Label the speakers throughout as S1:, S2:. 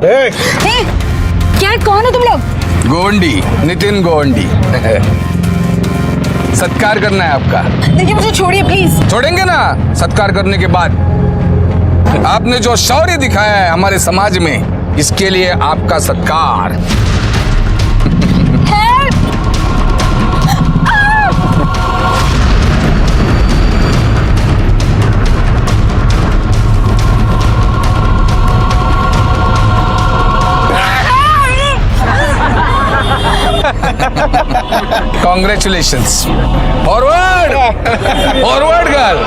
S1: क्या कौन हो तुम लोग?
S2: गोवंडी, नितिन गोवंडी। सत्कार करना है आपका।
S1: देखिए मुझे छोड़िए प्लीज।
S2: छोड़ेंगे ना। सत्कार करने के बाद आपने जो शौर्य दिखाया है हमारे समाज में, इसके लिए आपका सत्कार। Congratulations. Forward, forward, girl.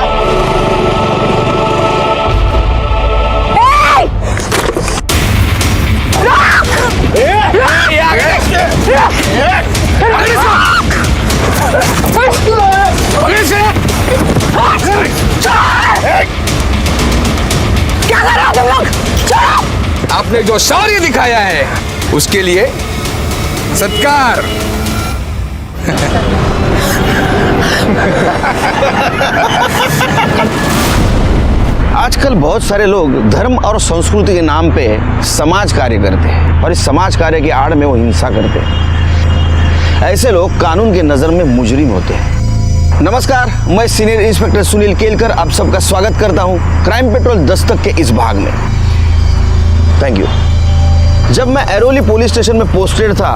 S1: क्या कर रहे हो तुम लोग?
S2: आपने जो शौर्य दिखाया है उसके लिए सत्कार।
S3: आजकल बहुत सारे लोग धर्म और संस्कृति के नाम पे समाज कार्य करते हैं और इस समाज कार्य की आड़ में वो हिंसा करते हैं। ऐसे लोग कानून की नजर में मुजरिम होते हैं। नमस्कार, मैं सीनियर इंस्पेक्टर सुनील केलकर आप सबका स्वागत करता हूं क्राइम पेट्रोल दस्तक के इस भाग में। Thank you. जब मैं एरोली पुलिस स्टेशन में पोस्टेड था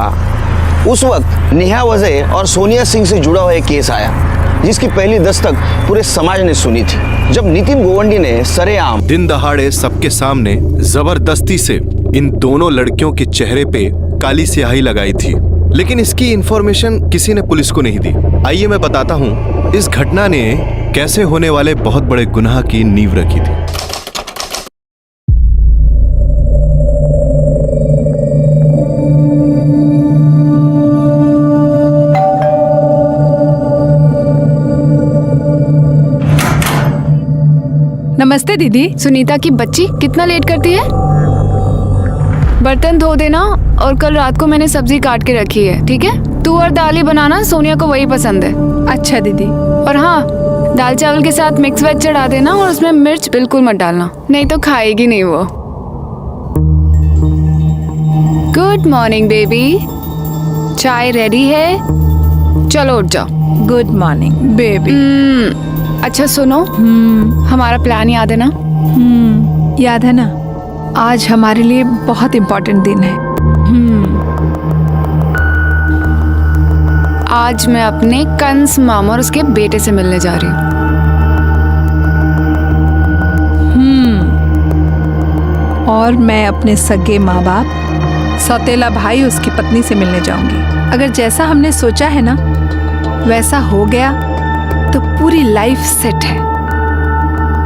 S3: उस वक्त नेहा वजह और सोनिया सिंह से जुड़ा हुआ एक केस आया जिसकी पहली दस्तक पूरे समाज ने सुनी थी। जब नितिन गोवंडी ने सरेआम
S4: दिन दहाड़े सबके सामने जबरदस्ती से इन दोनों लड़कियों के चेहरे पे काली स्याही लगाई थी, लेकिन इसकी इंफॉर्मेशन किसी ने पुलिस को नहीं दी। आइए मैं बताता हूँ इस घटना ने कैसे होने वाले बहुत बड़े गुनाह की नींव रखी थी।
S5: नमस्ते दीदी।
S6: सुनीता की बच्ची कितना लेट करती है? बर्तन धो देना और कल रात को मैंने सब्जी काट के रखी है, ठीक है? तू और दाल ही बनाना, सोनिया को वही पसंद है।
S5: अच्छा दीदी।
S6: और हाँ, दाल चावल के साथ मिक्स वेज चढ़ा देना और उसमें मिर्च बिल्कुल मत डालना, नहीं तो खाएगी नहीं वो। गुड मॉर्निंग बेबी, चाय रेडी है, चलो उठ जाओ।
S5: Good morning baby.
S6: अच्छा सुनो, हमारा प्लान याद है ना?
S5: याद है ना। आज हमारे लिए बहुत इम्पोर्टेंट दिन है।
S6: आज मैं अपने कंस मामा और उसके बेटे से मिलने जा रही हूँ।
S5: और मैं अपने सगे माँ बाप, सौतेला भाई उसकी पत्नी से मिलने जाऊंगी। अगर जैसा हमने सोचा है ना वैसा हो गया तो पूरी लाइफ सेट है।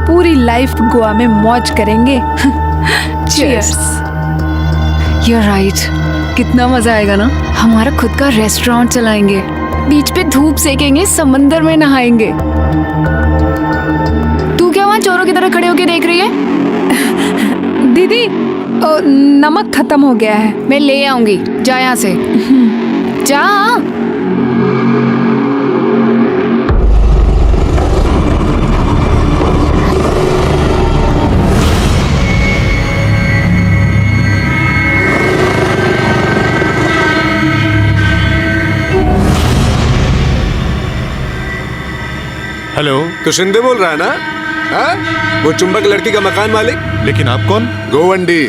S5: पूरी लाइफ गोवा में मौज करेंगे। चीयर्स।
S6: You're right. कितना मजा आएगा ना। हमारा खुद का रेस्टोरेंट चलाएंगे, बीच पे धूप सेकेंगे, समंदर में नहाएंगे। तू क्या वहाँ चोरों की तरह खड़े होके देख रही है?
S5: दीदी नमक खत्म हो गया है।
S6: मैं ले आऊंगी, जा यहाँ से। जा।
S7: हेलो, तो शिंदे बोल रहा है ना? हाँ? वो चुंबक लड़की का मकान मालिक?
S4: लेकिन आप कौन?
S7: गोवंडी,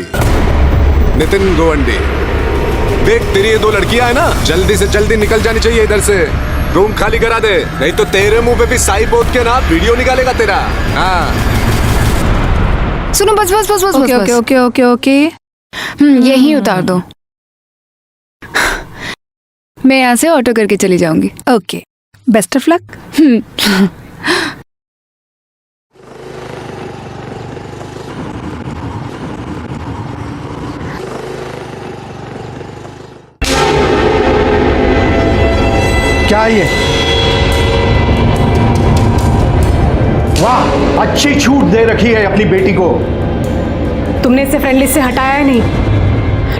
S7: नितिन गोवंडी। देख तेरी ये दो लड़कियां है ना, जल्दी से जल्दी निकल जानी चाहिए इधर से। रूम खाली करा दे, नहीं तो तेरे मुंह पे भी साई पोत के ना वीडियो निकालेगा तेरा। हाँ।
S6: सुनो, बस बस बस बस
S5: ओके
S6: बस,
S5: ओके ओके ओके ओके।
S6: यही उतार दो। मैं यहाँ से ऑटो करके चली जाऊंगी।
S5: Okay, best of luck.
S8: क्या ये? वाह, अच्छी छूट दे रखी है अपनी बेटी को।
S1: तुमने इसे फ्रेंड लिस्ट से हटाया है नहीं।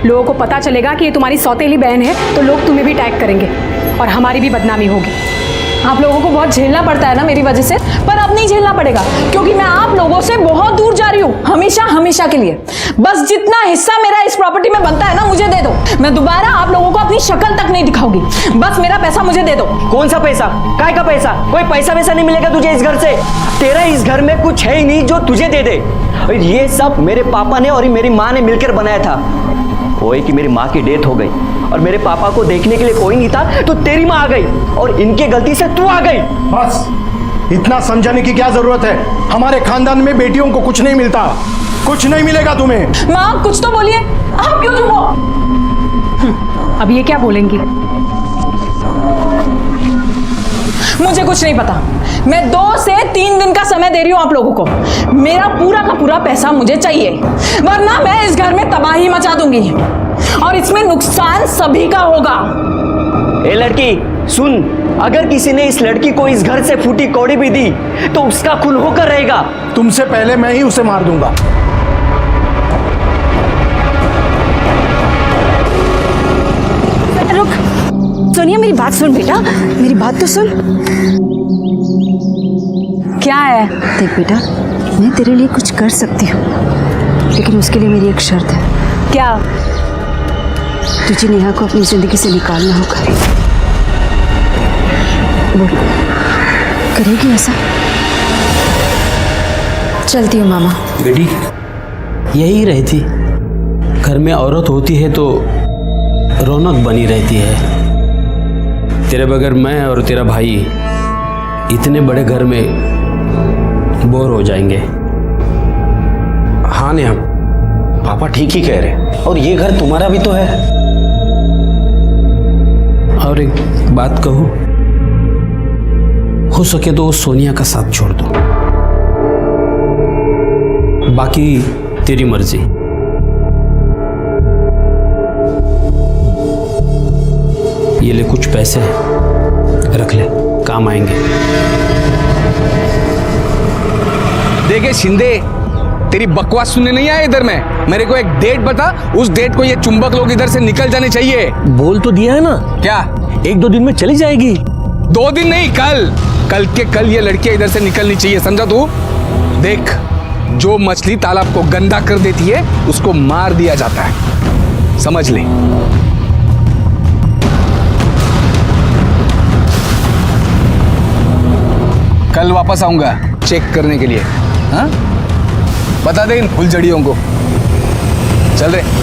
S1: लोगों को पता चलेगा कि ये तुम्हारी सौतेली बहन है तो लोग तुम्हें भी टैग करेंगे और हमारी भी बदनामी होगी। आप लोगों को बहुत झेलना पड़ता है ना मेरी वजह से, पर अब नहीं झेलना पड़ेगा क्योंकि मैं आप लोगों से बहुत दूर जा रही हूँ, हमेशा हमेशा के लिए। बस जितना हिस्सा मेरा इस प्रॉपर्टी में बनता है ना मुझे दे दो, मैं दोबारा आप लोगों को अपनी शक्ल तक नहीं दिखाऊंगी। बस मेरा पैसा मुझे दे दो।
S9: कौन सा पैसा? काय का पैसा? कोई पैसा वैसा नहीं मिलेगा तुझे इस घर से। तेरा इस घर में कुछ है ही नहीं जो तुझे दे दे। और ये सब मेरे पापा ने और मेरी माँ ने मिलकर बनाया था। वो है कि मेरी माँ की डेथ हो गई और मेरे पापा को देखने के लिए कोई नहीं था, तो तेरी माँ आ गई और इनके गलती से तू आ गई।
S8: बस इतना समझाने की क्या जरूरत है? हमारे खानदान में बेटियों को कुछ नहीं मिलता, कुछ नहीं मिलेगा तुम्हें।
S1: माँ कुछ तो बोलिए, आप क्यों चुप हो? अब ये क्या बोलेंगी? मुझे कुछ नहीं पता। मैं 2 से 3 दिन का समय दे रही हूं आप लोगों को। मेरा पूरा का पूरा पैसा मुझे चाहिए, वरना मैं इस घर में तबाही मचा दूंगी और इसमें नुकसान सभी का होगा।
S9: ए लड़की सुन, अगर किसी ने इस लड़की को इस घर से फूटी कौड़ी भी दी तो उसका खून होकर रहेगा।
S8: तुमसे पहले मैं ही उसे मार दूंगा।
S10: रुक, सोनिया मेरी बात सुन बेटा, मेरी बात तो सुन।
S1: क्या है?
S10: देख बेटा, मैं तेरे लिए कुछ कर सकती हूँ, लेकिन उसके लिए मेरी एक शर्त है।
S1: क्या?
S10: तुझे नेहा को अपनी जिंदगी से निकालना होगा। बोल, करेगी ऐसा?
S11: चलती हूँ मामा।
S12: बेटी यही रहती, घर में औरत होती है तो रौनक बनी रहती है। तेरे बगैर मैं और तेरा भाई इतने बड़े घर में बोर हो जाएंगे।
S3: हाँ नेहा, पापा ठीक ही कह रहे, और ये घर तुम्हारा भी तो है।
S12: और एक बात कहूं, हो सके तो सोनिया का साथ छोड़ दो, बाकी तेरी मर्जी। ये ले कुछ पैसे हैं, रख ले, काम आएंगे।
S2: देखे शिंदे, तेरी बकवास सुनने नहीं आया इधर में। मेरे को एक डेट बता, उस डेट को ये चुंबक लोग इधर से निकल जाने चाहिए।
S12: बोल तो दिया है ना।
S2: क्या?
S12: 1-2 दिन में चली जाएगी।
S2: 2 दिन नहीं, कल के कल ये लड़कियां इधर से निकलनी चाहिए, समझा तू? देख, जो मछली तालाब को गंदा कर देती है उसको मार दिया जाता है, समझ ले। कल वापस आऊंगा चेक करने के लिए। हाँ, बता दे इन फुलझड़ियों को। चल रहे।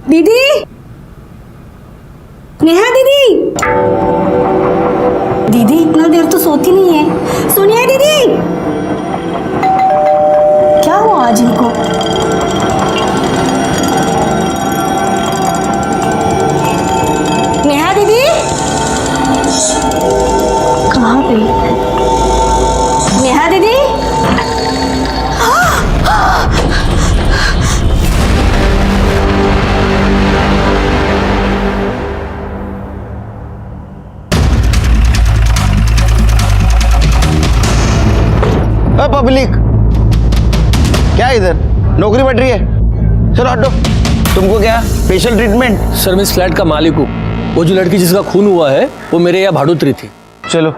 S10: दीदी, नेहा दीदी, दीदी इतना देर तो सोती नहीं है। सोनिया दीदी, क्या हुआ आज इनको? नेहा दीदी कहाँ गई? नेहा दीदी,
S3: पब्लिक क्या इधर नौकरी बढ़ रही है? चलो हटो। तुमको क्या स्पेशल ट्रीटमेंट?
S12: सर मैं इस फ्लैट का मालिक हूँ। वो जो लड़की जिसका खून हुआ है वो मेरे यहाँ भाड़ोतरी थी।
S3: चलो।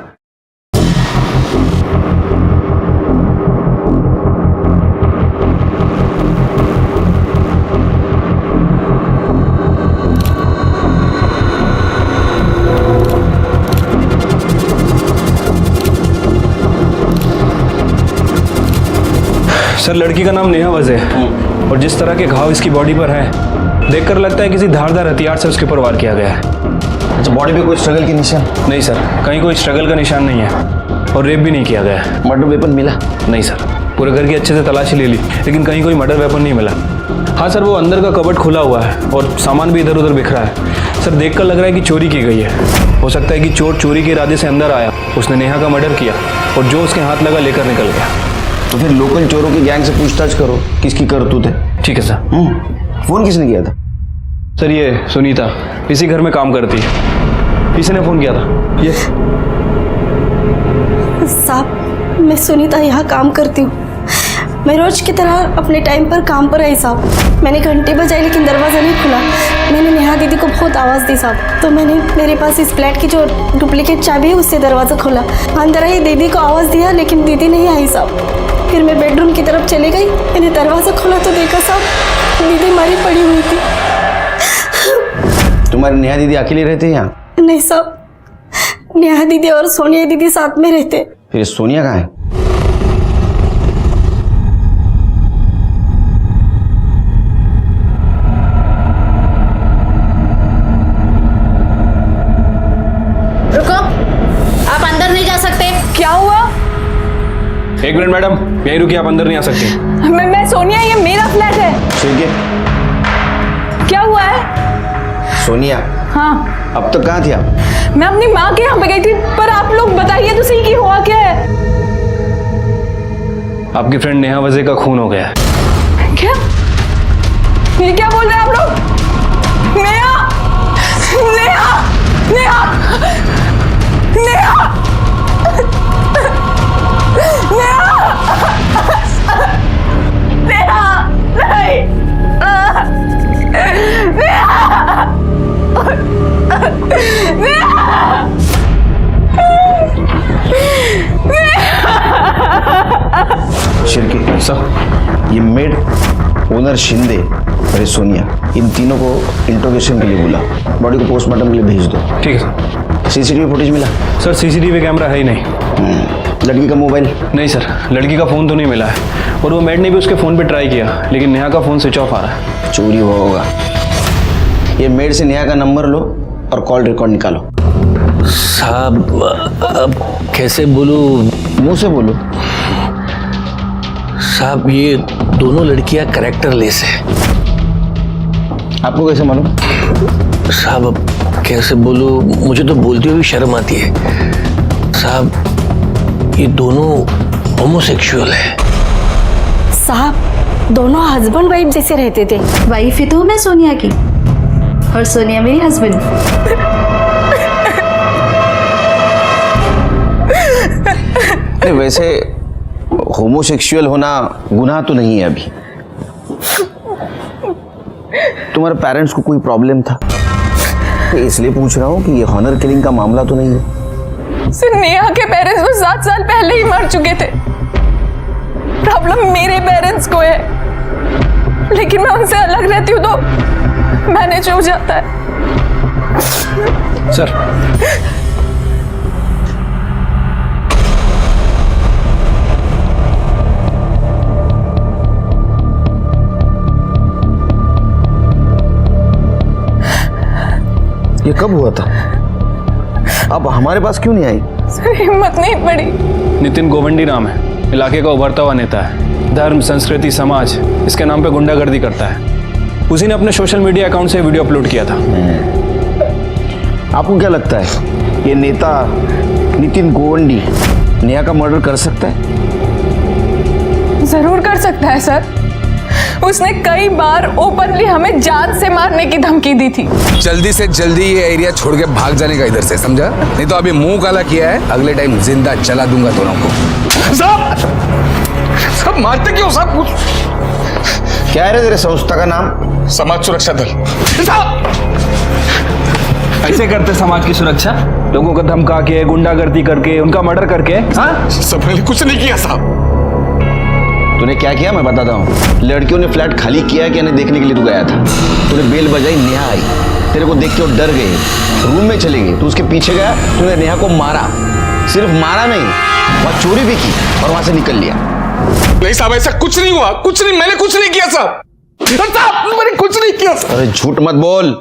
S13: सर लड़की का नाम नेहा वज़ है और जिस तरह के घाव इसकी बॉडी पर हैं देखकर लगता है किसी धारदार हथियार से उसके ऊपर वार किया गया है।
S3: अच्छा, बॉडी पे कोई स्ट्रगल के निशान?
S13: नहीं सर, कहीं कोई स्ट्रगल का निशान नहीं है और रेप भी नहीं किया गया है।
S3: मर्डर वेपन मिला?
S13: नहीं सर, पूरे घर की अच्छे से तलाशी ले ली लेकिन कहीं कोई मर्डर वेपन नहीं मिला। हाँ सर, वो अंदर का कबर्ड खुला हुआ है और सामान भी इधर उधर बिखरा है। सर देखकर लग रहा है कि चोरी की गई है। हो सकता है कि चोर चोरी के इरादे से अंदर आया, उसने नेहा का मर्डर किया और जो उसके हाथ लगा लेकर निकल गया।
S3: तो फिर लोकल चोरों की गैंग से पूछताछ करो किसकी करतूत है।
S13: ठीक है सर।
S3: फोन किसने किया था?
S13: सर ये सुनीता इसी घर में काम करती है, इसी ने फ़ोन किया था। ये
S10: साहब, मैं सुनीता यहाँ काम करती हूँ। मैं रोज की तरह अपने टाइम पर काम पर आई साहब। मैंने घंटी बजाई लेकिन दरवाज़ा नहीं खुला। मैंने नेहा दीदी को बहुत आवाज़ दी साहब, तो मैंने मेरे पास इस फ्लैट की जो डुप्लीकेट चाबी है उससे दरवाज़ा खोला। अंदर आई, दीदी को आवाज़ दिया लेकिन दीदी नहीं आई साहब। फिर मैं बेडरूम की तरफ चली गई, मैंने दरवाज़ा खोला तो देखा साहब दीदी मरी पड़ी हुई थी।
S3: तुम्हारी नेहा दीदी अकेले रहते हैं यहाँ?
S10: नहीं साहब, नेहा दीदी और सोनिया दीदी साथ में रहते।
S3: फिर सोनिया कहाँ है?
S1: रुको, आप अंदर नहीं जा सकते। क्या हुआ?
S13: एक मिनट मैडम, यहीं रुकिए, आप अंदर नहीं आ सकती।
S1: मैं सोनिया, ये मेरा फ्लैट है।
S3: ठीक है।
S1: क्या हुआ है?
S3: सोनिया,
S1: हाँ
S3: अब तक कहाँ थी आप?
S1: मैं अपनी माँ के यहाँ पे गई थी, पर आप लोग बताइए तो सही कि हुआ क्या है?
S13: आपकी फ्रेंड नेहा वज़े का खून हो गया है।
S1: क्या? ये क्या बोल रहे हैं आप लोग? नेहा! नेहा! नेहा! नेहा! नेहा! नेहा! नहीं!
S3: शिर्के
S13: सर,
S3: ये मेड, ओनर शिंदे और ये सोनिया, इन तीनों को इंट्रोगेशन के लिए बुला। बॉडी को पोस्टमार्टम के लिए भेज दो।
S13: ठीक है सर।
S3: सीसीटीवी फुटेज मिला?
S13: सर सीसीटीवी कैमरा है ही नहीं।
S3: लड़की का मोबाइल?
S13: नहीं सर, लड़की का फ़ोन तो नहीं मिला है, और वो मेड ने भी उसके फ़ोन पे ट्राई किया लेकिन नेहा का फ़ोन स्विच ऑफ आ रहा है।
S3: चोरी हुआ होगा। ये मेड से नेहा का नंबर लो और कॉल रिकॉर्ड निकालो।
S12: साहब अब कैसे बोलूं?
S3: मुंह से बोलो।
S12: साहब ये दोनों लड़कियां कैरेक्टरलेस है।
S3: आपको कैसे मालूम?
S12: साहब अब कैसे बोलूं, मुझे तो बोलते हुए भी शर्म आती है। साहब ये दोनों होमोसेक्सुअल है।
S10: साहब दोनों हस्बैंड वाइफ जैसे रहते थे। वाइफ ही तो मैं सोनिया की और सोनिया मेरी हस्बैंड।
S3: नहीं, वैसे होमोसेक्सुअल होना गुनाह तो नहीं है अभी। तुम्हारे पेरेंट्स को कोई प्रॉब्लम था? तो इसलिए पूछ रहा हूँ कि ये हॉनर किलिंग का मामला तो नहीं है।
S1: सर नेहा के पेरेंट्स वो 7 साल पहले ही मर चुके थे। प्रॉब्लम मेरे पेरेंट्स को है, लेकिन मैं उनसे अलग रहती हूँ तो मैनेज हो जाता है।
S13: सर
S3: ये कब हुआ था? अब हमारे पास क्यों नहीं आई?
S1: सर हिम्मत नहीं पड़ी।
S13: नितिन गोवंडी नाम है, इलाके का उभरता हुआ नेता है। धर्म, संस्कृति, समाज इसके नाम पे गुंडागर्दी करता है। उसी ने अपने सोशल मीडिया अकाउंट से वीडियो अपलोड किया था।
S3: आपको क्या लगता है ये नेता नितिन गोवंडी नेहा का मर्डर कर सकता है?
S1: जरूर कर सकता है सर। उसने कई बार ओपनली हमें जान से मारने की धमकी दी थी।
S2: जल्दी से जल्दी ये एरिया छोड़ के भाग जाने का इधर से, समझा? नहीं तो अभी मुंह काला किया है, अगले टाइम जिंदा जला दूंगा दोनों को। सब मारते क्यों? सब कुछ
S3: क्या है तेरे संस्था का नाम?
S2: समाज सुरक्षा दल।
S13: ऐसे करते समाज की सुरक्षा? लोगों को धमका के, गुंडागर्दी करके, उनका मर्डर करके? हाँ,
S2: सब मैंने कुछ नहीं किया साहब।
S3: तूने क्या किया मैं बताता हूँ। लड़कियों ने फ्लैट खाली किया है कि नहीं देखने के लिए तू गया था। तूने बेल बजाई, नेहा आई, तेरे को देख के वो डर गए, रूम में चले गए। तू उसके पीछे गया, तूने नेहा को मारा। सिर्फ मारा नहीं, वहां चोरी भी की और वहां से निकल लिया।
S2: नहीं साहब, ऐसा कुछ नहीं हुआ, कुछ नहीं, मैंने कुछ नहीं किया साहब। मैंने कुछ नहीं किया साहब।
S3: अरे झूठ मत बोल,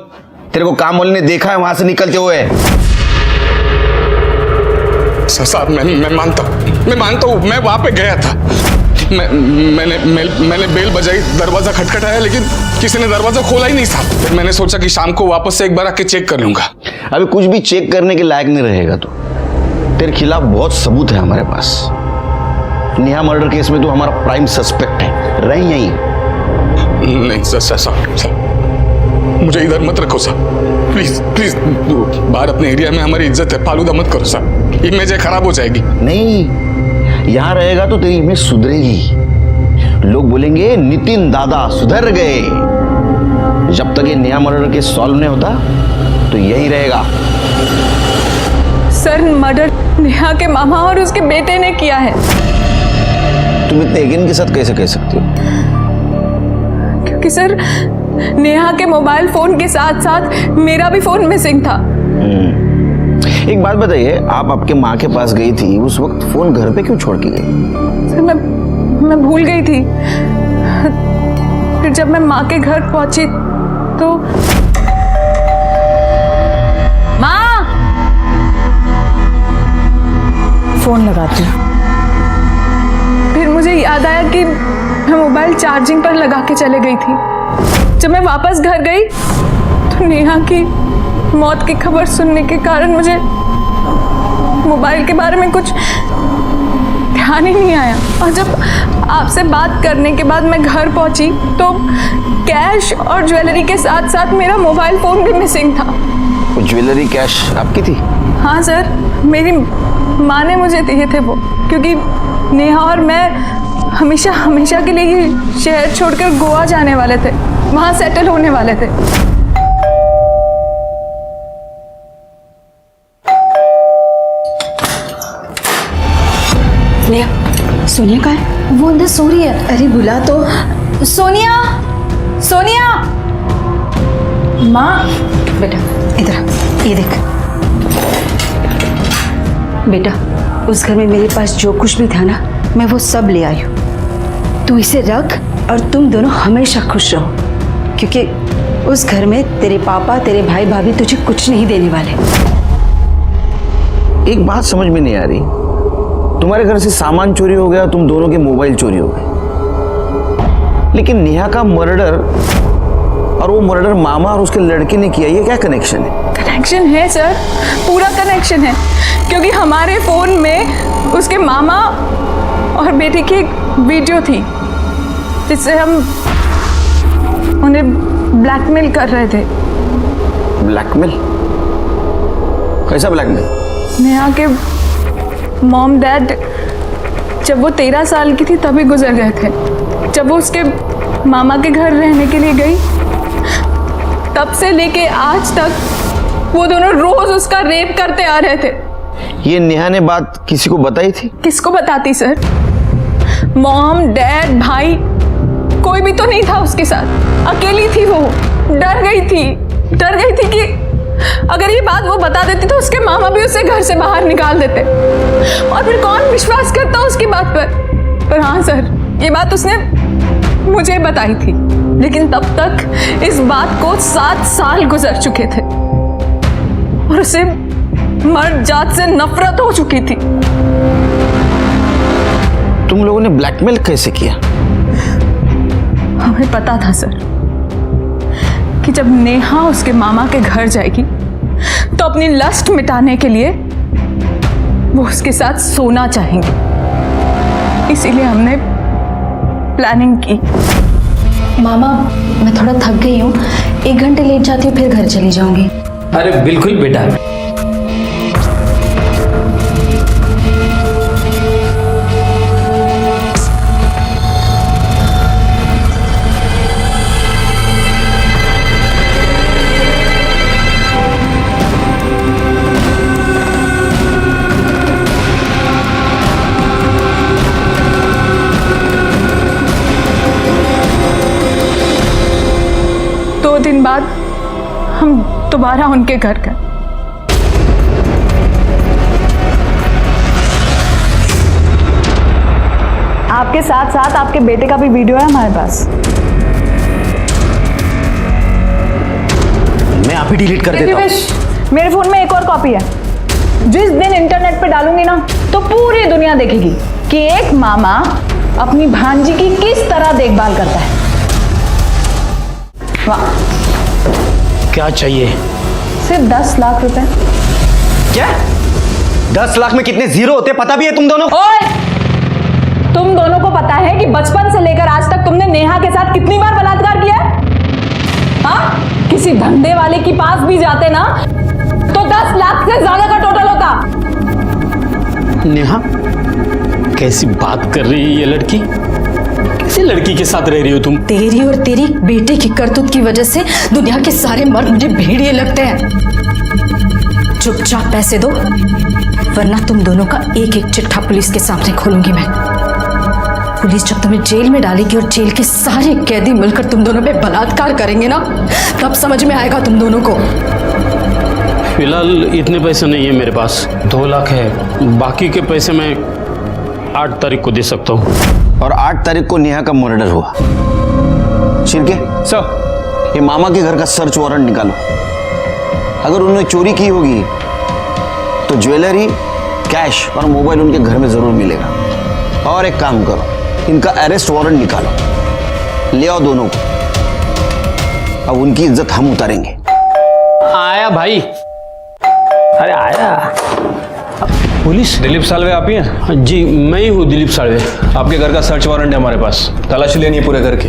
S3: तेरे को काम वाले ने देखा है वहां से निकलते हुए।
S2: साहब मैं मानता हूँ, मैं वहां पे गया था। मैंने बेल बजाई, दरवाजा खटखटाया, लेकिन किसी ने दरवाजा खोला ही नहीं साहब। फिर मैंने सोचा कि शाम को वापस से एक बार आके चेक कर लूंगा।
S3: अभी कुछ भी चेक करने के लायक नहीं रहेगा तू। तेरे खिलाफ बहुत सबूत है हमारे पास। नेहा मर्डर केस में तू हमारा प्राइम सस्पेक्ट है। रही यहीं?
S2: नहीं सर, मुझे इधर मत रखो साहब, प्लीज प्लीज। बाहर अपने एरिया में हमारी इज्जत है, फालूदा मत करो साहब, इमेज खराब हो जाएगी।
S3: नहीं, यहाँ रहेगा तो तेरी इमेज सुधरेगी। लोग बोलेंगे नितिन दादा सुधर गए। जब तक ये नया मर्डर केस सॉल्व नहीं होता तो यही रहेगा।
S1: सर, मर्डर नेहा के मामा और उसके बेटे ने किया है।
S3: तुम इतने यकीन के साथ कैसे कह सकती हो?
S1: क्योंकि सर, नेहा के मोबाइल फोन के साथ साथ मेरा भी फोन मिसिंग था।
S3: एक बात बताइए, आप आपके माँ के पास गई थी, उस वक्त फोन घर पे क्यों छोड़ के गई?
S1: सर, मैं भूल गई थी। फिर जब मैं माँ के घर पहुंची तो माँ, फोन लगाती हूँ। फिर मुझे याद आया कि मैं मोबाइल चार्जिंग पर लगा के चले गई थी। जब मैं वापस घर गई तो नेहा की मौत की खबर सुनने के कारण मुझे मोबाइल के बारे में कुछ ध्यान ही नहीं आया। और जब आपसे बात करने के बाद मैं घर पहुंची तो कैश और ज्वेलरी के साथ साथ मेरा मोबाइल फोन भी मिसिंग था।
S3: वो ज्वेलरी कैश आपकी थी?
S1: हाँ सर, मेरी माँ ने मुझे दिए थे वो, क्योंकि नेहा और मैं हमेशा हमेशा के लिए ही शहर छोड़कर गोवा जाने वाले थे, वहाँ सेटल होने वाले थे।
S10: नेहा, सोनिया कहाँ है? वो अंदर सो रही है। अरे बुला तो। सोनिया, सोनिया। माँ, बेटा इधर आ, ये देख। बेटा, उस घर में मेरे पास जो कुछ भी था ना, मैं वो सब ले आई हूँ। तू इसे रख और तुम दोनों हमेशा खुश रहो, क्योंकि उस घर में तेरे पापा, तेरे भाई भाभी तुझे कुछ नहीं देने वाले।
S3: एक बात समझ में नहीं आ रही, तुम्हारे घर से सामान चोरी हो गया, तुम दोनों के मोबाइल चोरी हो गए, लेकिन नेहा का मर्डर और वो मर्डर मामा और उसके लड़के ने किया, ये क्या कनेक्शन है?
S1: कनेक्शन है सर, पूरा कनेक्शन है, क्योंकि हमारे फोन में उसके मामा और बेटे की एक वीडियो थी जिससे हम उन्हें ब्लैकमेल कर रहे थे।
S3: ब्लैकमेल? कैसा ब्लैकमेल?
S1: नेहा के मॉम डैड जब वो 13 साल की थी तभी गुजर गए थे। जब वो उसके मामा के घर रहने के लिए गई, तब से लेके आज तक वो दोनों रोज उसका रेप करते आ रहे थे।
S3: ये नेहा ने बात किसी को बताई थी?
S1: किसको बताती सर? मॉम, डैड, भाई, कोई भी तो नहीं था उसके साथ। अकेली थी वो, डर गई थी कि अगर ये बात वो बता देती तो उसके मामा भी उसे घर से बाहर निकाल देते, और फिर कौन विश्वास करता उसकी बात पर हाँ सर, ये बात उसने मुझे बताई थी, लेकिन तब तक इस बात को 7 साल गुजर चुके थे और उसे मर्द जात से नफरत हो चुकी थी।
S3: तुम लोगों ने ब्लैकमेल कैसे किया?
S1: हमें पता था सर कि जब नेहा उसके मामा के घर जाएगी तो अपनी लस्ट मिटाने के लिए वो उसके साथ सोना चाहेंगे, इसीलिए हमने प्लानिंग की।
S10: मामा, मैं थोड़ा थक गई हूँ, 1 घंटे लेट जाती हूँ, फिर घर चली जाऊंगी।
S12: अरे बिल्कुल बेटा।
S1: दिन बाद हम दोबारा उनके घर गए। आपके साथ साथ आपके बेटे का भी वीडियो है हमारे पास।
S3: मैं आप ही डिलीट कर देता हूं।
S1: मेरे फोन में एक और कॉपी है। जिस दिन इंटरनेट पे डालूंगी ना तो पूरी दुनिया देखेगी कि एक मामा अपनी भांजी की किस तरह देखभाल करता है। वाह,
S8: क्या चाहिए?
S1: सिर्फ 10 लाख रुपए।
S9: क्या? 10 लाख में कितने जीरो होते पता भी है तुम दोनों?
S1: ओए, तुम दोनों को पता है कि बचपन से लेकर आज तक तुमने नेहा के साथ कितनी बार बलात्कार किया है? हाँ? किसी धंधे वाले के पास भी जाते ना तो 10 लाख से ज्यादा का टोटल होता।
S12: नेहा, कैसी बात कर रही है ये लड़की? किसी लड़की के साथ रह रही हो तुम?
S10: तेरी और तेरी बेटे की करतूत की वजह से दुनिया के सारे मर्द मुझे भेड़िए लगते हैं। चुपचाप पैसे दो, वरना तुम दोनों का एक एक चिट्ठा पुलिस के सामने खोलूंगी मैं। पुलिस जब तुम्हें जेल में डालेगी और जेल के सारे कैदी मिलकर तुम दोनों पे बलात्कार करेंगे ना, तब समझ में आएगा तुम दोनों को।
S12: फिलहाल इतने पैसे नहीं है मेरे पास, 2 लाख है। बाकी के पैसे मैं 8 तारीख को दे सकता हूँ।
S3: और 8 तारीख को नेहा का मर्डर हुआ। शिर्के
S13: सर,
S3: ये मामा के घर का सर्च वारंट निकालो। अगर उन्होंने चोरी की होगी तो ज्वेलरी, कैश और मोबाइल उनके घर में जरूर मिलेगा। और एक काम करो, इनका अरेस्ट वारंट निकालो, ले आओ दोनों को। अब उनकी इज्जत हम उतारेंगे।
S12: आया भाई, अरे आया। पुलिस?
S13: दिलीप सालवे आप ही हैं?
S12: जी मैं ही हूँ, दिलीप सालवे।
S13: आपके घर का सर्च वारंट है हमारे पास, तलाशी लेनी है पूरे घर की।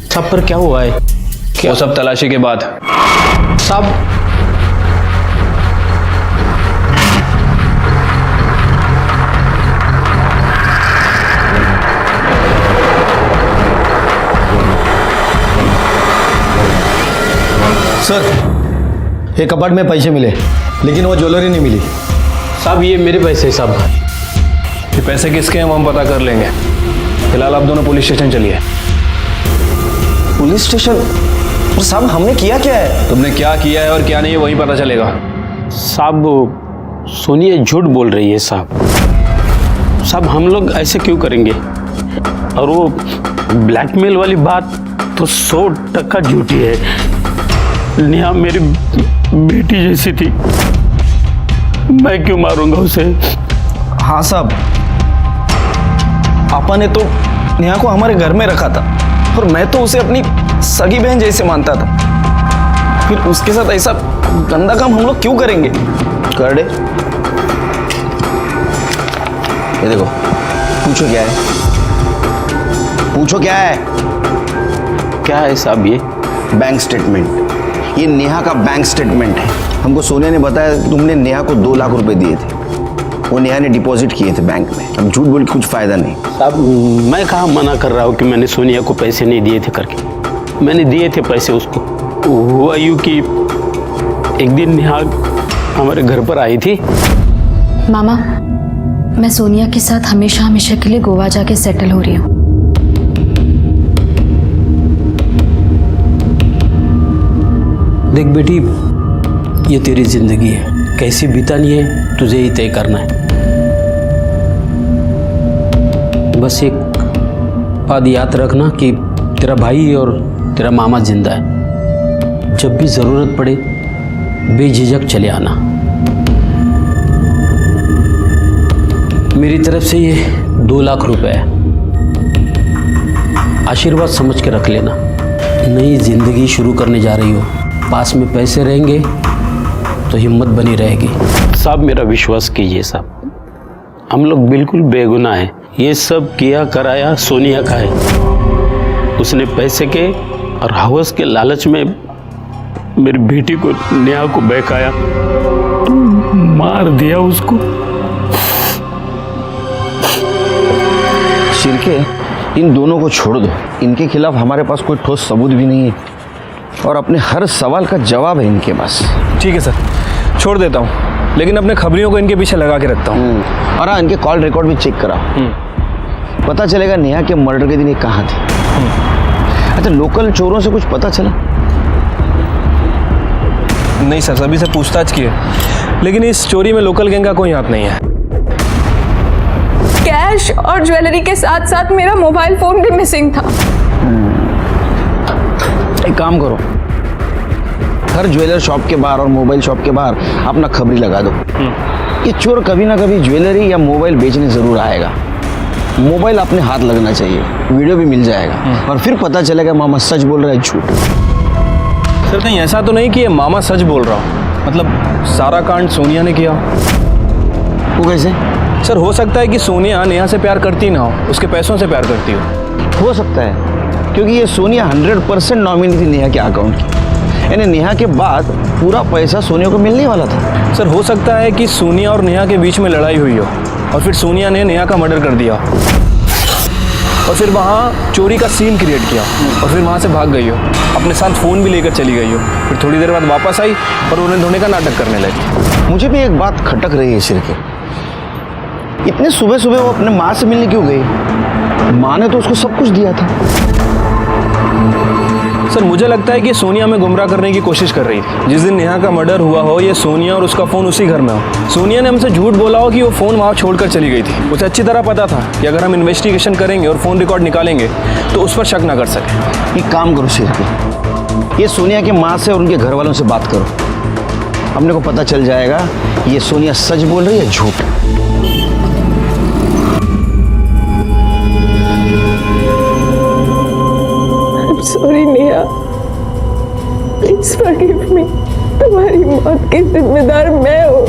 S12: सब पर क्या हुआ है?
S13: वो सब तलाशी के बाद।
S12: सब
S8: सर, ये कपबोर्ड में पैसे मिले, लेकिन वो ज्वेलरी नहीं मिली।
S12: साहब ये मेरे पैसे हैं साहब।
S13: ये पैसे किसके हैं वो हम पता कर लेंगे। फिलहाल आप दोनों पुलिस स्टेशन चलिए।
S3: Police station? और साहब हमने किया क्या है?
S13: तुमने क्या किया है और क्या नहीं है वही पता चलेगा।
S12: साहब सोनिया झूठ बोल रही है साहब। साहब हम लोग ऐसे क्यों करेंगे? और वो ब्लैकमेल वाली बात तो 100% झूठी है। नेहा मेरी बेटी जैसी थी, मैं क्यों मारूंगा उसे?
S3: हाँ साहब, पापा ने तो नेहा को हमारे घर में रखा था और मैं तो उसे अपनी सगी बहन जैसे मानता था। फिर उसके साथ ऐसा गंदा काम हम लोग क्यों करेंगे? कर दे। ये देखो, पूछो क्या है? पूछो क्या है?
S12: क्या है साहब? ये
S3: बैंक स्टेटमेंट। ये नेहा का बैंक स्टेटमेंट है। हमको सोनिया ने बताया कि तुमने नेहा को 2 लाख रुपए दिए थे, वो नेहा ने डिपॉजिट किए थे बैंक में। अब झूठ बोल के कुछ फायदा नहीं।
S12: साहब मैं कहाँ मना कर रहा हूँ कि मैंने सोनिया को पैसे नहीं दिए थे करके। मैंने दिए थे पैसे उसको। हुआ यूँ कि एक दिन नेहा हमारे घर पर आई थी।
S10: मामा, मैं सोनिया के साथ हमेशा हमेशा के लिए गोवा जाके सेटल हो रही हूँ।
S12: देख बेटी, ये तेरी जिंदगी है, कैसी बितानी है तुझे ही तय करना है। बस एक बात याद रखना कि तेरा भाई और तेरा मामा जिंदा है। जब भी जरूरत पड़े बेझिझक चले आना। मेरी तरफ से ये 2 लाख रुपए है, आशीर्वाद समझ के रख लेना। नई जिंदगी शुरू करने जा रही हो, पास में पैसे रहेंगे तो हिम्मत बनी रहेगी। साहब मेरा विश्वास कीजिए साहब, हम लोग बिल्कुल बेगुनाह हैं। ये सब किया कराया सोनिया का है। उसने पैसे के और हवस के लालच में मेरी बेटी को, नेहा को बहकाया, मार दिया उसको।
S3: शिर्के, इन दोनों को छोड़ दो। इनके खिलाफ हमारे पास कोई ठोस सबूत भी नहीं है और अपने हर सवाल का जवाब है इनके पास।
S13: ठीक है सर, छोड़ देता हूँ, लेकिन अपने खबरियों को इनके पीछे लगा के रखता हूँ।
S3: और हाँ, इनके कॉल रिकॉर्ड भी चेक कराओ, पता चलेगा नेहा के मर्डर के दिन ये कहाँ थे। अच्छा, लोकल चोरों से कुछ पता चला?
S13: नहीं सर, सभी से पूछताछ की है, लेकिन इस चोरी में लोकल गैंग का कोई हाथ नहीं है।
S1: कैश और ज्वेलरी के साथ साथ मेरा मोबाइल फोन भी मिसिंग था।
S3: एक काम करो, हर ज्वेलर शॉप के बाहर और मोबाइल शॉप के बाहर अपना खबरी लगा दो। ये चोर कभी ना कभी ज्वेलरी या मोबाइल बेचने जरूर आएगा। मोबाइल अपने हाथ लगना चाहिए, वीडियो भी मिल जाएगा और फिर पता चलेगा मामा सच बोल रहा है झूठ।
S13: सर कहीं ऐसा तो नहीं कि ये मामा सच बोल रहा हो, मतलब सारा कांड सोनिया ने किया?
S3: वो कैसे?
S13: सर हो सकता है कि सोनिया नेहा से प्यार करती ना हो, उसके पैसों से प्यार करती हो।
S3: हो सकता है, क्योंकि ये सोनिया 100% नॉमिनी थी नेहा के अकाउंट की। यानी नेहा के बाद पूरा पैसा सोनिया को मिलने वाला था।
S13: सर हो सकता है कि सोनिया और नेहा के बीच में लड़ाई हुई हो और फिर सोनिया ने नेहा का मर्डर कर दिया और फिर वहाँ चोरी का सीन क्रिएट किया और फिर वहाँ से भाग गई हो, अपने साथ फ़ोन भी लेकर चली गई हो, फिर थोड़ी देर बाद वापस आई और उन्हें धोने का नाटक करने लगी।
S3: मुझे भी एक बात खटक रही है सिर के, इतने सुबह सुबह वो अपने माँ से मिलने क्यों गई? माँ ने तो उसको सब कुछ दिया था।
S13: सर मुझे लगता है कि सोनिया में गुमराह करने की कोशिश कर रही थी। जिस दिन नेहा का मर्डर हुआ हो ये सोनिया और उसका फ़ोन उसी घर में हो। सोनिया ने हमसे झूठ बोला हो कि वो फ़ोन वहाँ छोड़कर चली गई थी। उसे अच्छी तरह पता था कि अगर हम इन्वेस्टिगेशन करेंगे और फ़ोन रिकॉर्ड निकालेंगे तो उस पर शक ना कर सके।
S3: एक काम करो शेर के, ये सोनिया के माँ से और उनके घर वालों से बात करो, हमने को पता चल जाएगा ये सोनिया सच बोल रही है झूठ।
S1: Sorry Neha, please forgive me. तुम्हारी मौत की जिम्मेदार मैं हूँ।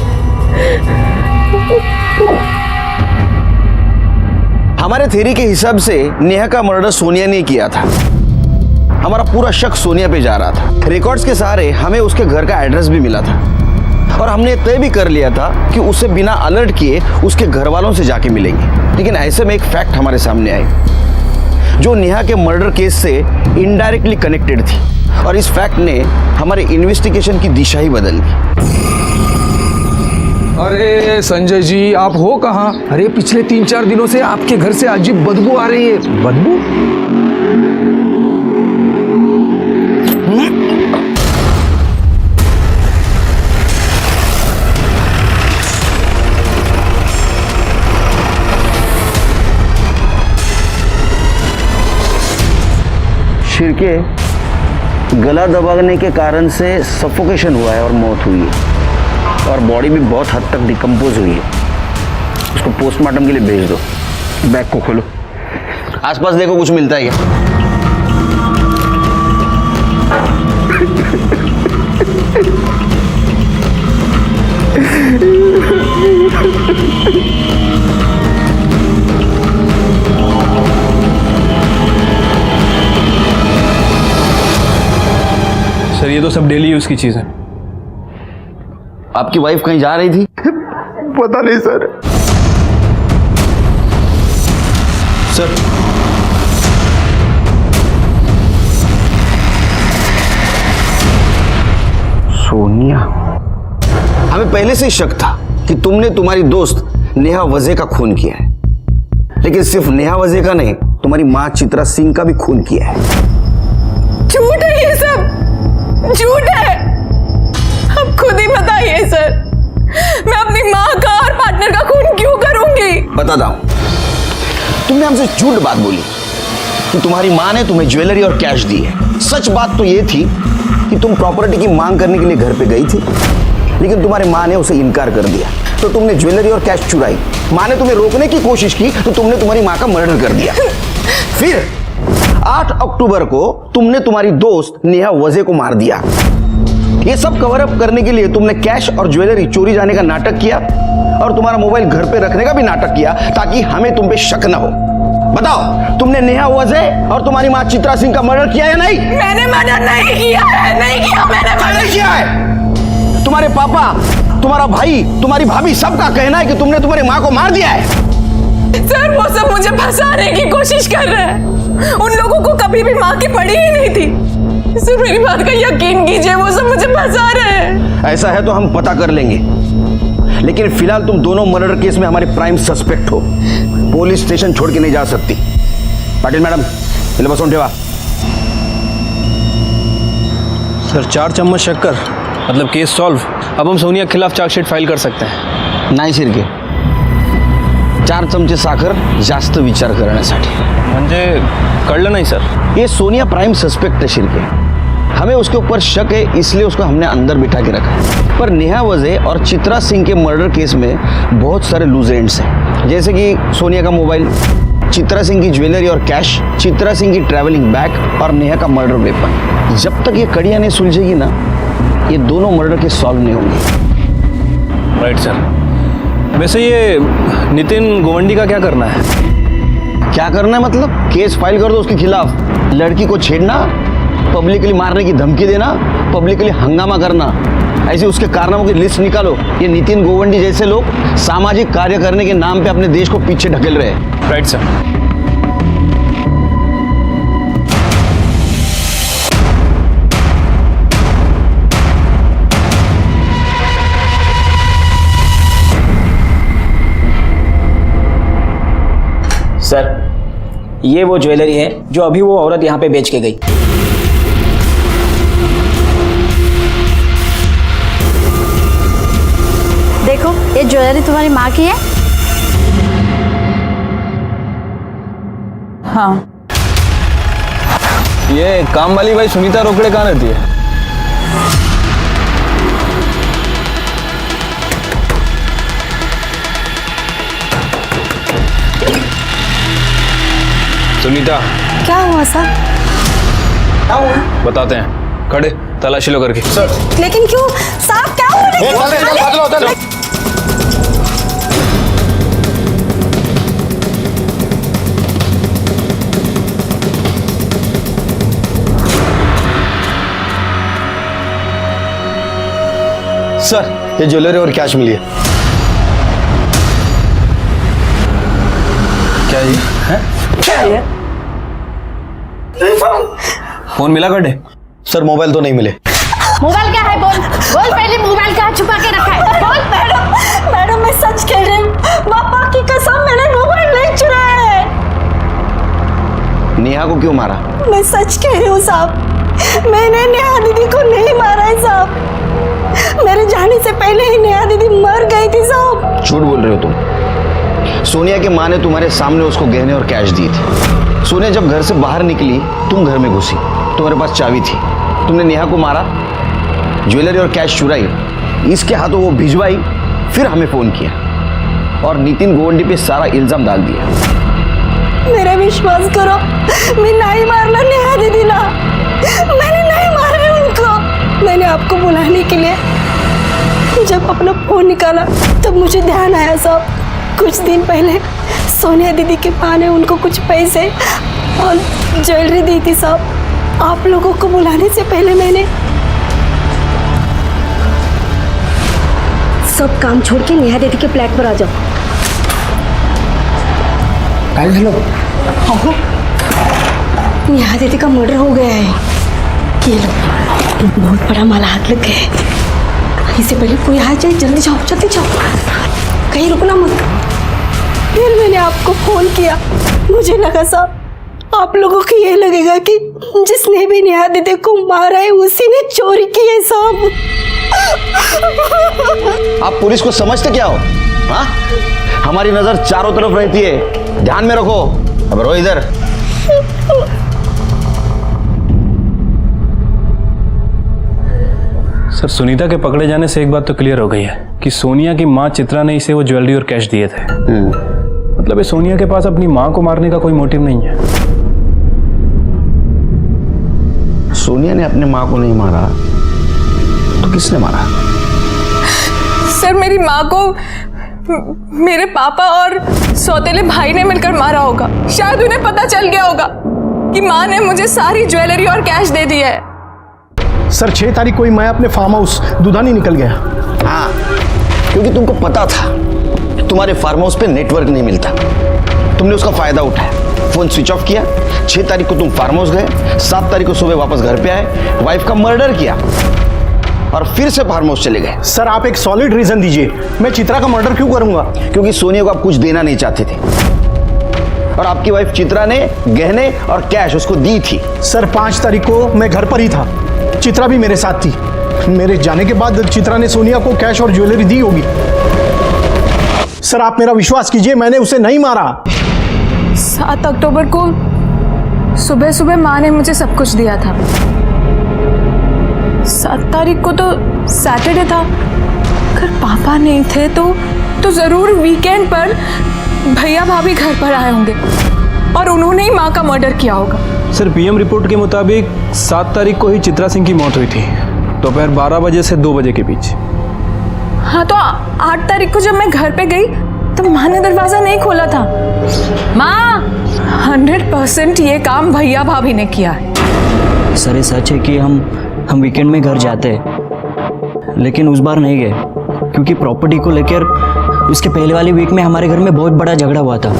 S3: हमारे थ्योरी के हिसाब से नेहा का मर्डर सोनिया ने किया था। हमारा पूरा शक सोनिया पे जा रहा था। रिकॉर्ड्स के सहारे हमें उसके घर का एड्रेस भी मिला था और हमने तय भी कर लिया था कि उसे बिना अलर्ट किए उसके घर वालों से जाके मिलेंगे। लेकिन ऐसे में एक फैक्ट हमारे सामने आई जो नेहा के मर्डर केस से इनडायरेक्टली कनेक्टेड थी और इस फैक्ट ने हमारे इन्वेस्टिगेशन की दिशा ही बदल दी।
S2: अरे संजय जी आप हो कहाँ? अरे पिछले 3-4 दिनों से आपके घर से अजीब बदबू आ रही है। बदबू?
S3: शिरके गला दबाने के कारण से सफोकेशन हुआ है और मौत हुई है और बॉडी भी बहुत हद तक डिकम्पोज हुई है। उसको पोस्टमार्टम के लिए भेज दो। बैग को खोलो, आसपास देखो कुछ मिलता है क्या।
S13: सर ये तो सब डेली यूज़ की चीज़ है।
S3: आपकी वाइफ कहीं जा रही थी?
S8: पता नहीं सर।
S3: सर सोनिया, हमें पहले से ही शक था कि तुमने तुम्हारी दोस्त नेहा वजह का खून किया है, लेकिन सिर्फ नेहा वजह का नहीं, तुम्हारी मां चित्रा सिंह का भी खून किया है।
S1: झूठ है ये सब, झूठ है। आप खुद ही बताइए सर, मैं अपनी माँ का और पार्टनर का खून क्यों करूंगी?
S3: बताता हूं। तुमने हमसे झूठ बात बोली कि तुम्हारी माँ ने तुम्हें ज्वेलरी और कैश दी है। सच बात तो ये थी कि तुम प्रॉपर्टी की मांग करने के लिए घर पे गई थी, लेकिन तुम्हारी माँ ने उसे इनकार कर दिया, तो तुमने ज्वेलरी और कैश चुराई। माँ ने तुम्हें रोकने की कोशिश की तो तुमने तुम्हारी माँ का मर्डर कर दिया। फिर 8 अक्टूबर को तुमने तुम्हारी दोस्त नेहा वजह को मार दिया। ये सब कवर अप करने के लिए तुमने कैश और ज्वेलरी चोरी जाने का नाटक किया और तुम्हारा मोबाइल घर पे रखने का भी नाटक किया ताकि हमें तुम पे शक न हो। बताओ, तुमने नेहा वजह और तुम्हारी माँ चित्रा सिंह का मर्डर किया या नहीं?
S1: मैंने मर्डर नहीं किया है, नहीं किया मैंने मर्डर
S3: किया है। तुम्हारे पापा, तुम्हारा भाई, तुम्हारी भाभी सबका कहना है कि तुमने तुम्हारी माँ को मार दिया है।
S1: सर वो सब मुझे फंसाने की कोशिश कर रहे हैं। उन लोगों को कभी भी माँ की पड़ी ही नहीं थी। सर मेरी बात का यकीन कीजिए, वो सब मुझे फंसा रहे हैं।
S3: ऐसा है तो हम पता कर लेंगे, लेकिन फिलहाल तुम दोनों मर्डर केस में हमारे प्राइम सस्पेक्ट हो। पुलिस स्टेशन छोड़ के नहीं जा सकती। पाटिल मैडम पहले बसों ठेवा।
S13: सर 4 चम्मच शक्कर मतलब केस सॉल्व। अब हम सोनिया के खिलाफ चार्जशीट फाइल कर सकते हैं।
S3: नाही शिर्के, 4 चमचे साखर जास्त विचार करण्यासाठी।
S13: म्हणजे कळलं नाही सर।
S3: ये सोनिया प्राइम सस्पेक्ट है शिर्के, हमें उसके ऊपर शक है, इसलिए उसको हमने अंदर बिठा के रखा है। पर नेहा वजह और चित्रा सिंह के मर्डर केस में बहुत सारे लूज एंड्स हैं, जैसे कि सोनिया का मोबाइल, चित्रा सिंह की ज्वेलरी और कैश, चित्रा सिंह की ट्रैवलिंग बैग और नेहा का मर्डर वेपन। जब तक ये कड़ियाँ नहीं सुलझेगी ना, ये दोनों मर्डर केस सॉल्व नहीं होंगे।
S13: Right sir. वैसे ये नितिन गोवंडी का क्या करना है?
S3: क्या करना है मतलब? केस फाइल कर दो उसके खिलाफ। लड़की को छेड़ना, पब्लिकली मारने की धमकी देना पब्लिकली हंगामा करना, ऐसे उसके कारनामों की लिस्ट निकालो। ये नितिन गोवंडी जैसे लोग सामाजिक कार्य करने के नाम पे अपने देश को पीछे ढकेल रहे हैं।
S13: Right sir.
S9: सर, ये वो ज्वेलरी है जो अभी वो औरत यहाँ पे बेच के गई।
S10: देखो, ये ज्वेलरी तुम्हारी माँ की है।
S1: हाँ।
S13: ये काम वाली भाई सुनीता रोकड़े कहाँ रहती है? सुनीता,
S10: क्या हुआ सर?
S13: बताते हैं, खड़े तलाशी लो करके। सर,
S10: लेकिन क्यों साहब, क्या हो रहा है?
S3: सर, ये ज्वेलरी और कैश मिली है।
S13: क्या ये है?
S10: क्या है?
S13: फोन मिला कटे?
S3: सर, मोबाइल तो नहीं मिले।
S10: मोबाइल क्या है? बोल बोल, पहले मोबाइल कहाँ छुपा के रखा है? बोल। मैडम मैं सच कह रही हूँ, पापा की कसम, मैंने मोबाइल नहीं चुराया है।
S3: नेहा को क्यों मारा?
S10: मैं सच कह रही हूँ साहब, मैंने नेहा दीदी को नहीं मारा है साहब। मेरे जाने से पहले ही नेहा दीदी मर गई थी साहब।
S3: झूठ बोल रहे हो तुम। सोनिया की माँ ने तुम्हारे सामने उसको गहने और कैश दिए थे। सोनिया जब घर से बाहर निकली, तुम घर में घुसी, तुम्हारे पास चाबी थी, तुमने नेहा को मारा, ज्वेलरी और कैश चुराई, इसके हाथों वो भिजवाई, फिर हमें फोन किया और नितिन गोवंडी पे सारा इल्जाम डाल दिया।
S10: मेरा विश्वास करो, मैं नहीं मारना नेहा दीदी ना, मैंने नहीं मारा है उनको। मैंने आपको बुलाने के लिए जब अपना फोन निकाला तब मुझे ध्यान आया साहब, कुछ दिन पहले सोनिया दीदी के माँ ने उनको कुछ पैसे और ज्वेलरी दी थी साहब। आप लोगों को बुलाने से पहले मैंने सब काम छोड़ के नेहा दीदी के फ्लैट पर आ जाओ।
S8: हेलो,
S10: नेहा दीदी का मर्डर हो गया है। ये लो, बहुत बड़ा माल हाथ लग गया है। इससे पहले कोई आ जाए, जल्दी जाओ, कहीं रुकना मत। फिर मैंने आपको फोन किया, मुझे लगा साहब आप लोगों को ये लगेगा कि जिसने भी नेहा दीदी को मारा है उसी ने चोरी की है साहब।
S3: आप पुलिस को समझते क्या हो? हाँ, हमारी नजर चारों तरफ रहती है, ध्यान में रखो। अब रो इधर।
S13: सर, सुनीता के पकड़े जाने से एक बात तो क्लियर हो गई है कि सोनिया की माँ चित्रा ने इसे वो ज्वेलरी और कैश दिए थे। मतलब ये सोनिया के पास अपनी माँ को मारने का कोई मोटिव नहीं है।
S3: सोनिया ने अपने माँ को नहीं मारा तो किसने मारा?
S1: सर, मेरी माँ को मेरे पापा और सौतेले भाई ने मिलकर मारा होगा। शायद उन्हें पता चल गया होगा कि माँ ने मुझे सारी ज्वेलरी और कैश दे दिया है।
S8: सर, 6 तारीख को ही मैं अपने फार्म हाउस दुधानी निकल गया।
S3: हाँ, क्योंकि तुमको पता था तुम्हारे फार्म हाउस पे नेटवर्क नहीं मिलता, तुमने उसका फायदा उठाया, फोन स्विच ऑफ किया। 6 तारीख को तुम फार्म हाउस गए, 7 तारीख को सुबह वापस घर पे आए, वाइफ का मर्डर किया और फिर से फार्म हाउस चले गए।
S8: सर, आप एक सॉलिड रीजन दीजिए, मैं चित्रा का मर्डर क्यों करूंगा?
S3: क्योंकि सोनिया को आप कुछ देना नहीं चाहते थे और आपकी वाइफ चित्रा ने गहने और कैश उसको दी थी।
S8: सर, 5 तारीख को मैं घर पर ही था, चित्रा भी मेरे साथ थी। मेरे जाने के बाद चित्रा ने सोनिया को कैश और ज्वेलरी दी होगी। सर, आप मेरा विश्वास कीजिए, मैंने उसे नहीं मारा।
S1: 7 अक्टूबर को सुबह सुबह माँ ने मुझे सब कुछ दिया था। 7 तारीख को तो सैटरडे था, अगर पापा नहीं थे तो जरूर वीकेंड पर भैया भाभी घर पर आए होंगे और उन्होंने ही माँ का मर्डर किया होगा।
S13: सर, पीएम रिपोर्ट के मुताबिक 7 तारीख को ही चित्रा सिंह की मौत हुई थी, दोपहर 12 बजे से 2 बजे के बीच।
S1: हाँ, तो 8 तारीख को जब मैं घर पे गई तो माँ ने दरवाजा नहीं खोला था। माँ, 100% ये काम भैया भाभी ने किया है।
S9: सर, ये सच है कि हम हम वीकेंड में घर जाते हैं, लेकिन उस बार नहीं गए क्योंकि प्रॉपर्टी को लेकर उसके पहले वाले वीक में हमारे घर में बहुत बड़ा झगड़ा हुआ था।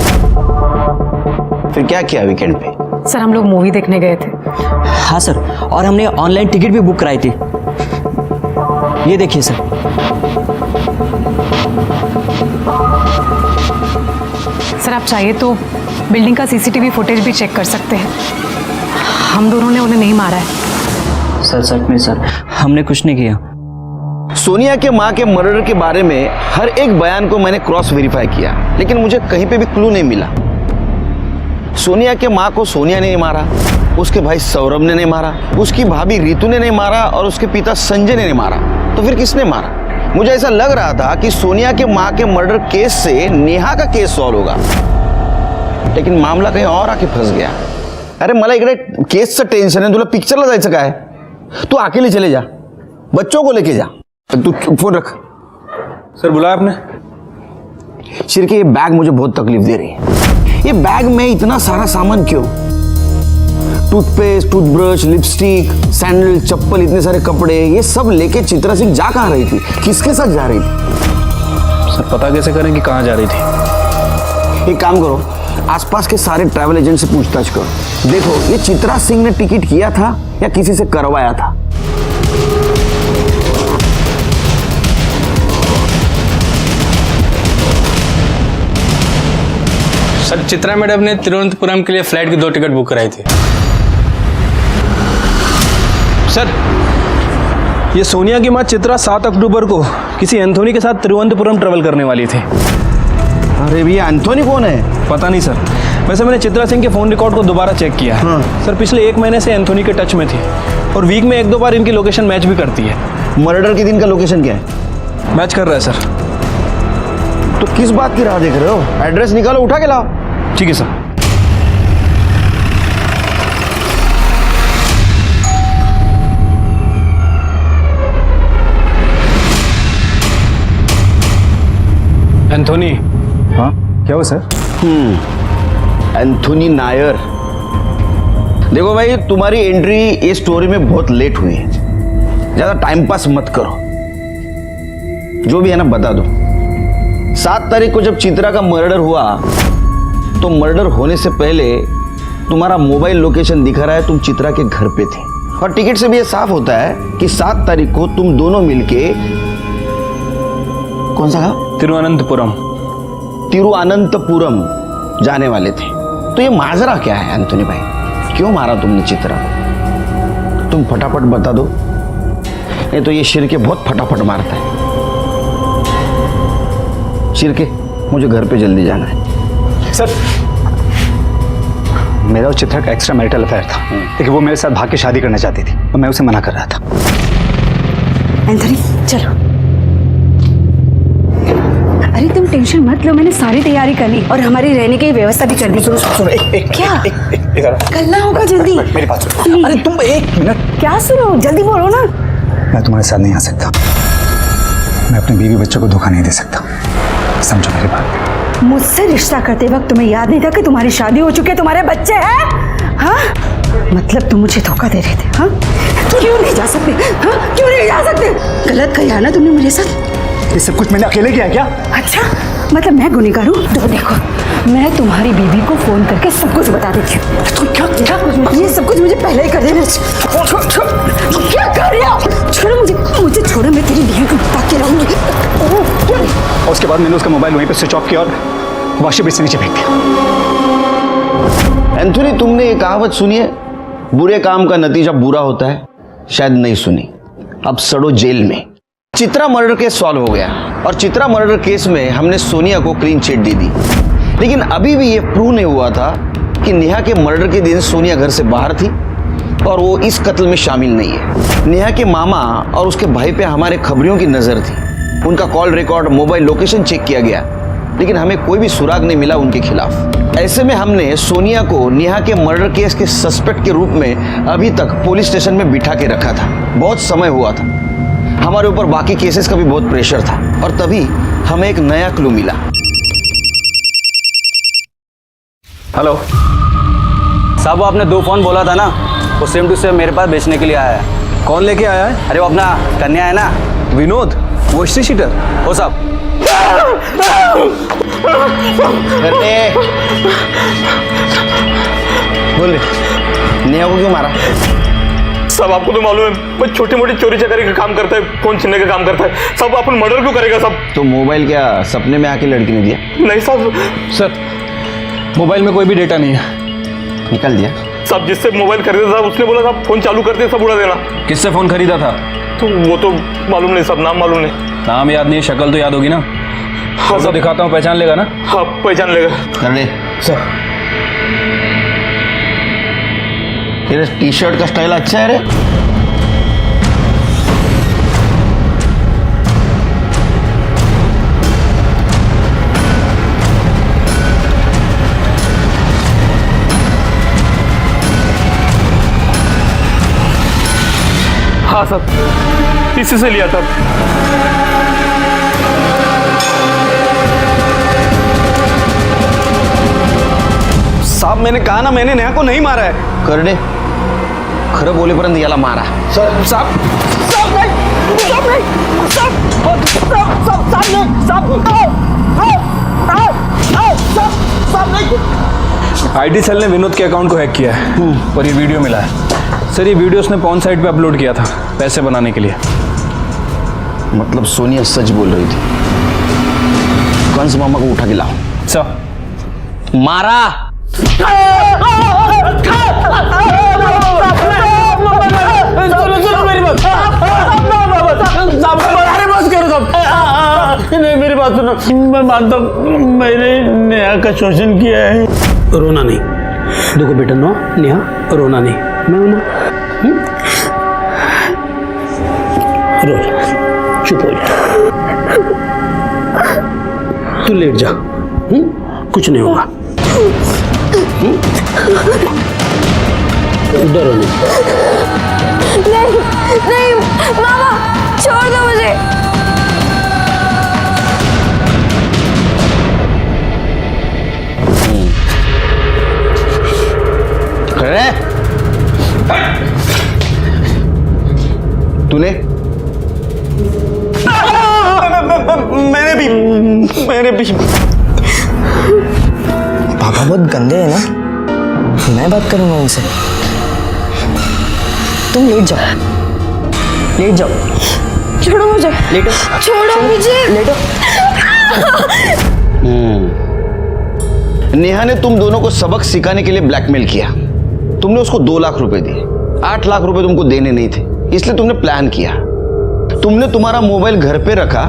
S3: फिर क्या किया वीकेंड पे?
S1: सर हम लोग मूवी देखने गए थे।
S9: हाँ सर, और हमने ऑनलाइन टिकट भी बुक कराई थी। ये देखिए सर।
S1: सर आप चाहिए तो बिल्डिंग का सीसीटीवी फुटेज भी चेक कर सकते हैं। हम दोनों ने उन्हें नहीं मारा है।
S9: सर सच में सर, हमने कुछ नहीं किया।
S3: सोनिया के माँ के मर्डर के बारे में हर एक बयान को मैंने क्रॉस वेरीफाई किया, लेकिन मुझे कहीं पे भी क्लू नहीं मिला। सोनिया के माँ को सोनिया ने नहीं मारा, उसके भाई सौरभ ने नहीं मारा, उसकी भाभी रितु ने नहीं मारा और उसके पिता संजय ने नहीं मारा। तो फिर किसने मारा? मुझे ऐसा लग रहा था कि सोनिया के माँ के मर्डर केस से नेहा का केस सॉल्व होगा, लेकिन मामला कहीं और आके फंस गया। अरे मला इकडे केसचं टेन्शन आहे, तुला पिक्चरला जायचं काय? तू अकेले चले जा, बच्चों को लेके जा। तू फोन रख।
S13: सर बुलाया आपने?
S3: शिरके, ये बैग मुझे बहुत तकलीफ दे रही है। ये बैग में इतना सारा सामान क्यों? टूथपेस्ट, टूथब्रश, लिपस्टिक, सैंडल, चप्पल, इतने सारे कपड़े, ये सब लेके चित्रा सिंह जा कहाँ रही थी? किसके साथ जा रही थी?
S13: सर पता कैसे करें कि कहाँ जा रही थी?
S3: एक काम करो, आसपास के सारे ट्रैवल एजेंट से पूछताछ करो। देखो ये चित्रा सिंह ने टिकट किया था या किसी से करवाया था।
S13: सर चित्रा मैडम ने तिरुवनंतपुरम के लिए फ्लाइट की 2 टिकट बुक कराई थी। सर ये सोनिया की माँ चित्रा 7 अक्टूबर को किसी एंथोनी के साथ तिरुवनंतपुरम ट्रेवल करने वाली थी।
S3: अरे भैया एंथोनी कौन है?
S13: पता नहीं सर, वैसे मैंने चित्रा सिंह के फ़ोन रिकॉर्ड को दोबारा चेक किया है। सर पिछले 1 महीने से एंथोनी के टच में थी और वीक में 1-2 बार इनकी लोकेशन मैच भी करती है।
S3: मर्डर के दिन का लोकेशन क्या है?
S13: मैच कर रहा है सर।
S3: तो किस बात की राह देख रहे हो? एड्रेस निकालो, उठा के लाओ।
S13: ठीक है सर। एंथोनी।
S8: हाँ क्या हुआ सर?
S3: एंथोनी नायर। देखो भाई, तुम्हारी एंट्री इस स्टोरी में बहुत लेट हुई है, ज्यादा टाइम पास मत करो। जो भी है ना बता दो। 7 तारीख को जब चित्रा का मर्डर हुआ तो मर्डर होने से पहले तुम्हारा मोबाइल लोकेशन दिखा रहा है, तुम चित्रा के घर पे थे। और टिकट से भी ये साफ होता है कि 7 तारीख को तुम दोनों मिलके कौन सा गाँव?
S13: तिरुवनंतपुरम।
S3: तिरुवनंतपुरम जाने वाले थे। तो ये माजरा क्या है एंथोनी भाई? क्यों मारा तुमने चित्रा को? तुम फटाफट बता दो, नहीं तो ये शिरके बहुत फटाफट मारता है। शिरके, मुझे घर पे जल्दी जाना है।
S8: सर मेरा और चित्रा का एक्स्ट्रा मैरिटल अफेयर था, लेकिन वो मेरे साथ भाग के शादी करना चाहती थी और मैं उसे मना कर रहा था।
S6: एंथोनी चलो। अरे तुम टेंशन मत लो, मैंने सारी तैयारी कर ली और हमारी रहने की व्यवस्था भी कर दी। क्या करना होगा जल्दी?
S8: मेरी बात सुनो। अरे तुम 1 मिनट।
S6: क्या सुनो, जल्दी बोलो ना।
S8: मैं तुम्हारे साथ नहीं आ सकता। मैं अपने बीवी बच्चों को धोखा नहीं दे सकता, समझो मेरी बात।
S6: मुझसे रिश्ता करते वक्त तुम्हें याद नहीं था कि तुम्हारी शादी हो चुकी है, तुम्हारे बच्चे हैं? हाँ मतलब तुम मुझे धोखा दे रहे थे? हाँ क्यों नहीं जा सकते? हाँ क्यों नहीं जा सकते? गलत किया ना तुमने मेरे साथ।
S8: ये सब कुछ मैंने अकेले किया क्या?
S6: अच्छा मतलब मैं गुनहगार हूँ? तो देखो मैं तुम्हारी बीवी को फोन करके सब कुछ बता देती हूँ। तुम क्या कुछ? ये सब कुछ मुझे पहले ही कर देना। क्या कर रहे हो? छोड़ो मुझे छोड़ो, मैं तेरी बीवी को बता के रहूंगी।
S8: और उसके बाद मैंने उसका मोबाइल वहीं पे स्विच ऑफ किया और वॉशिंग मशीन नीचे फेंक दिया।
S3: एंथोनी, तुमने ये कहावत सुनी है, बुरे काम का नतीजा बुरा होता है? शायद नहीं सुनी। अब सड़ो जेल में। चित्रा मर्डर केस सॉल्व हो गया और चित्रा मर्डर केस में हमने सोनिया को क्लीन चिट दे दी, लेकिन अभी भी ये प्रूव नहीं हुआ था कि नेहा के मर्डर के दिन सोनिया घर से बाहर थी और वो इस कत्ल में शामिल नहीं है। नेहा के मामा और उसके भाई पे हमारे खबरियों की नजर थी। उनका call record, mobile location check किया गया, लेकिन हमें कोई भी सुराग नहीं मिला उनके खिलाफ। ऐसे में हमने सोनिया को नेहा के मर्डर केस के सस्पेक्ट के रूप में अभी तक पुलिस स्टेशन में बिठा के रखा था। बहुत समय हुआ था, हमारे ऊपर बाकी केसेस का भी बहुत प्रेशर था और तभी हमें एक नया क्लू मिला।
S9: हेलो साहब, वो आपने 2 फोन बोला था ना, वो सेम टू सेम मेरे पास बेचने के लिए आया है।
S13: कौन लेके आया है?
S9: अरे वो अपना कन्या है ना,
S13: विनोद, वो हिस्ट्री शीटर।
S9: वो सब
S3: बोल नेहा को क्यों मारा?
S13: सब आपको तो मालूम है, वो छोटी मोटी चोरी चकारी का काम करता है, फोन छीनने का काम करता है। सब अपन मर्डर क्यों करेगा सब?
S3: तो मोबाइल क्या सपने में आके लड़की ने दिया?
S13: नहीं साहब,
S8: सर मोबाइल में कोई भी डेटा नहीं है।
S3: निकाल दिया?
S13: सब जिससे मोबाइल खरीदा था उसने बोला था फोन चालू करते सब उड़ा देना।
S12: किससे फोन खरीदा था?
S13: तो वो तो मालूम नहीं, सब नाम मालूम नहीं।
S12: नाम याद नहीं, शक्ल तो याद होगी ना?
S13: हाँ
S12: सब दिखाता हूँ, पहचान लेगा ना?
S13: हाँ पहचान लेगा।
S3: कर ले
S8: सर
S3: तेरे टी शर्ट का स्टाइल अच्छा है रे।
S13: हाँ सर, इसी से लिया था।
S9: साहब मैंने कहा ना, मैंने नेहा को नहीं मारा है।
S3: करडे खरं बोलेपर्यंत याला मारा।
S9: साहब साहब साहब नहीं, साहब नहीं, साहब साहब साहब नहीं, साहब नहीं।
S13: आईटी सेल ने विनोद के अकाउंट को हैक किया है और ये वीडियो मिला है। सर ये वीडियो उसने पॉर्न साइट पे अपलोड किया था पैसे बनाने के लिए।
S3: मतलब सोनिया सच बोल रही थी। कंस मामा को उठा के लाओ।
S13: सर
S3: मारा।
S9: सुनो मेरी बात, अरे बस करो सब। नहीं मेरी बात सुनो, मैं मानता हूँ मैंने नेहा का शोषण किया है।
S12: रोना नहीं, देखो बेटा, नो नेहा, रोना नहीं, मैं हूं ना। रो जा, चुप हो जा, तू लेट जा, कुछ नहीं होगा। डरो नहीं।
S10: नहीं नहीं मामा, छोड़ दो मुझे।
S3: अरे तूने?
S9: मैंने भी
S11: पापा बहुत गंदे हैं ना, मैं बात करूंगा उनसे। तुम लेट जाओ, लेट जाओ।
S10: छोड़ो मुझे,
S11: लेटो,
S10: छोड़ो मुझे,
S11: लेटो।
S3: नेहा ने तुम दोनों को सबक सिखाने के लिए ब्लैकमेल किया। तुमने उसको 2 लाख रुपए दिए। 8 लाख रुपए तुमको देने नहीं थे, इसलिए तुमने प्लान किया। तुमने तुम्हारा मोबाइल घर पे रखा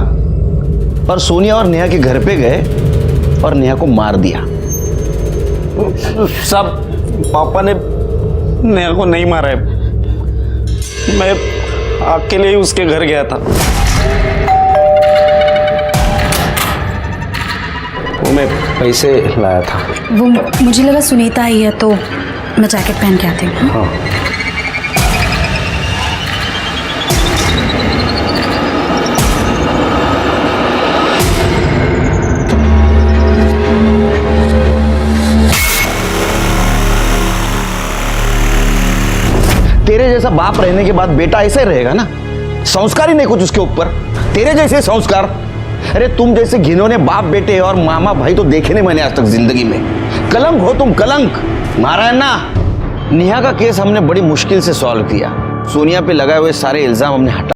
S3: और सोनिया और नेहा के घर पे गए और नेहा को मार दिया।
S9: सब पापा ने नेहा को नहीं मारा है, मैं अकेले ही उसके घर गया था। वो मैं पैसे लाया था।
S6: वो मुझे लगा सुनीता आई है तो मैं जैकेट पहन के आती हूँ।
S9: हाँ
S3: तेरे जैसा बाप रहने के बाद बेटा ऐसे ही रहेगा ना, संस्कार ही नहीं कुछ उसके ऊपर। तेरे जैसे संस्कार, अरे तुम जैसे घिनौने बाप बेटे और मामा भाई तो देखे नहीं मैंने आज तक जिंदगी में। कलंक हो तुम, कलंक। नारायण ना, नेहा का केस हमने बड़ी मुश्किल से सॉल्व किया। सोनिया पे लगाए हुए सारे इल्जाम हमने हटा